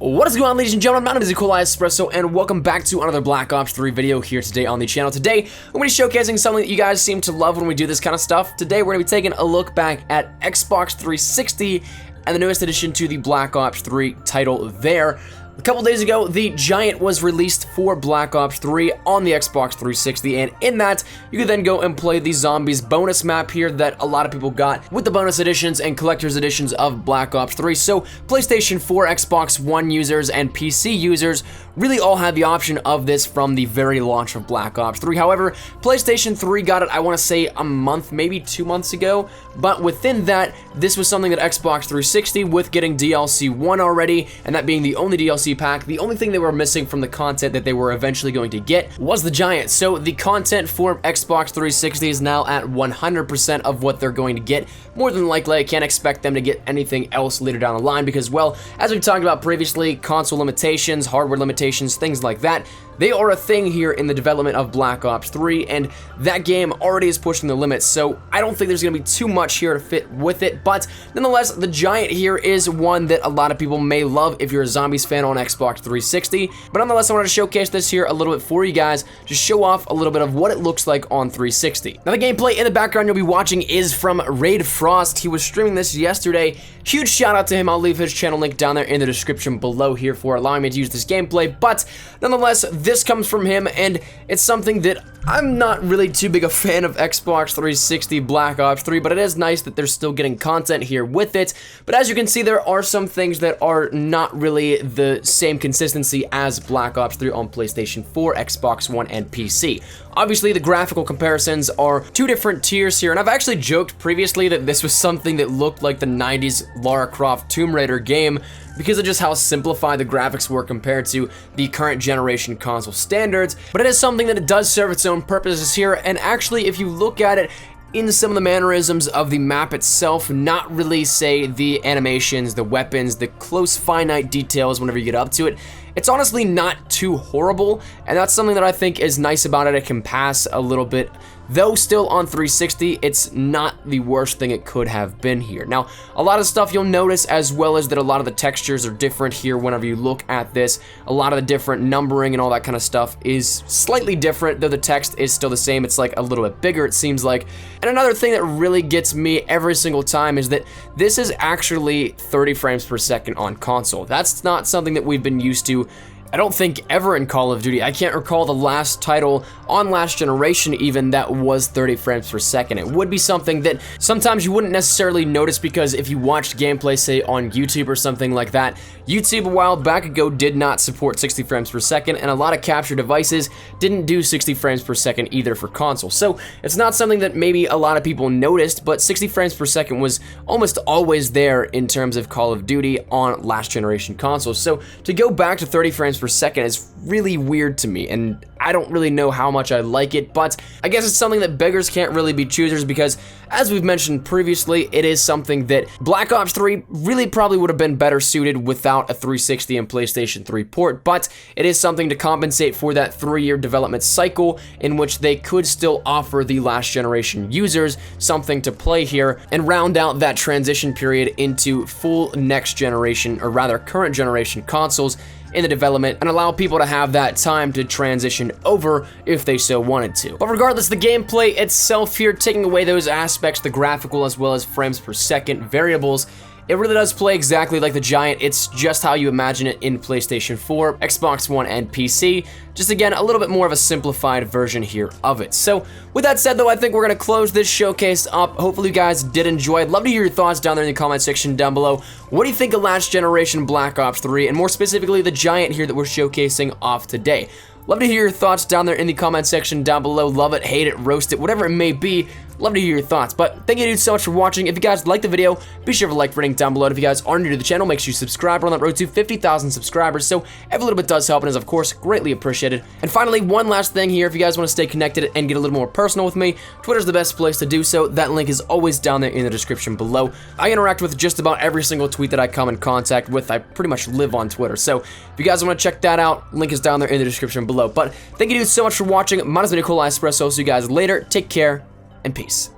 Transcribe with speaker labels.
Speaker 1: What is going on, ladies and gentlemen? My name is Espresso, and welcome back to another Black Ops 3 video here today on the channel. Today, I'm going to be showcasing something that you guys seem to love when we do this kind of stuff. Today, we're going to be taking a look back at Xbox 360 and the newest addition to the Black Ops 3 title there. A couple days ago, the Giant was released for Black Ops 3 on the Xbox 360, and in that, you could then go and play the Zombies bonus map here that a lot of people got with the bonus editions and collector's editions of Black Ops 3. So, PlayStation 4, Xbox One users, and PC users really all had the option of this from the very launch of Black Ops 3. However, PlayStation 3 got it, I want to say, a month, maybe 2 months ago, but within that, this was something that Xbox 360, with getting DLC 1 already, and that being the only DLC pack, the only thing they were missing from the content that they were eventually going to get was the Giant. So the content for Xbox 360 is now at 100% of what they're going to get. More than likely, I can't expect them to get anything else later down the line because, well, as we've talked about previously, console limitations, hardware limitations, things like that, they are a thing here in the development of Black Ops 3, and that game already is pushing the limits, so I don't think there's going to be too much here to fit with it, but nonetheless, the Giant here is one that a lot of people may love if you're a Zombies fan on Xbox 360, but nonetheless, I wanted to showcase this here a little bit for you guys, to show off a little bit of what it looks like on 360. Now, the gameplay in the background you'll be watching is from Raid Frost. He was streaming this yesterday. Huge shout out to him. I'll leave his channel link down there in the description below here for allowing me to use this gameplay, but nonetheless, this comes from him, and it's something that I'm not really too big a fan of Xbox 360 Black Ops 3, but it is nice that they're still getting content here with it. But as you can see, there are some things that are not really the same consistency as Black Ops 3 on PlayStation 4, Xbox One, and PC. Obviously, the graphical comparisons are two different tiers here, and I've actually joked previously that this was something that looked like the 90s Lara Croft Tomb Raider game, because of just how simplified the graphics were compared to the current generation console standards, but it is something that it does serve its own purposes here, and actually, if you look at it in some of the mannerisms of the map itself, not really, say, the animations, the weapons, the close finite details whenever you get up to it, it's honestly not too horrible, and that's something that I think is nice about it. It can pass a little bit, though still on 360, it's not the worst thing it could have been here. Now, a lot of stuff you'll notice, as well as that a lot of the textures are different here whenever you look at this. A lot of the different numbering and all that kind of stuff is slightly different, though the text is still the same. It's like a little bit bigger, it seems like. And another thing that really gets me every single time is that this is actually 30 frames per second on console. That's not something that we've been used to, I don't think, ever in Call of Duty. I can't recall the last title on last generation even that was 30 frames per second. It would be something that sometimes you wouldn't necessarily notice, because if you watched gameplay, say, on YouTube or something like that, YouTube a while back ago did not support 60 frames per second, and a lot of capture devices didn't do 60 frames per second either for console. So it's not something that maybe a lot of people noticed, but 60 frames per second was almost always there in terms of Call of Duty on last generation consoles. So to go back to 30 frames per second is really weird to me, and I don't really know how much I like it, but I guess it's something that beggars can't really be choosers, because as we've mentioned previously, it is something that Black Ops 3 really probably would have been better suited without a 360 and PlayStation 3 port, but it is something to compensate for that 3-year development cycle in which they could still offer the last generation users something to play here and round out that transition period into full next generation, or rather current generation consoles in the development, and allow people to have that time to transition over if they so wanted to. But regardless, the gameplay itself here, taking away those aspects, the graphical as well as frames per second variables, it really does play exactly like the Giant. It's just how you imagine it in PlayStation 4, Xbox One, and PC. Just again, a little bit more of a simplified version here of it. So with that said, though, I think we're going to close this showcase up. Hopefully you guys did enjoy. I'd love to hear your thoughts down there in the comment section down below. What do you think of last generation Black Ops 3, and more specifically the Giant here that we're showcasing off today? Love to hear your thoughts down there in the comment section down below. Love it, hate it, roast it, whatever it may be. Love to hear your thoughts. But thank you dudes so much for watching. If you guys liked the video, be sure to like, rating down below. If you guys are new to the channel, make sure you subscribe. We're on that road to 50,000 subscribers, so every little bit does help and is of course greatly appreciated. And finally, one last thing here, if you guys want to stay connected and get a little more personal with me, Twitter's the best place to do so. That link is always down there in the description below. I interact with just about every single tweet that I come in contact with. I pretty much live on Twitter, so if you guys want to check that out, link is down there in the description below. But thank you dudes so much for watching. My name is Espresso. See you guys later. Take care and peace.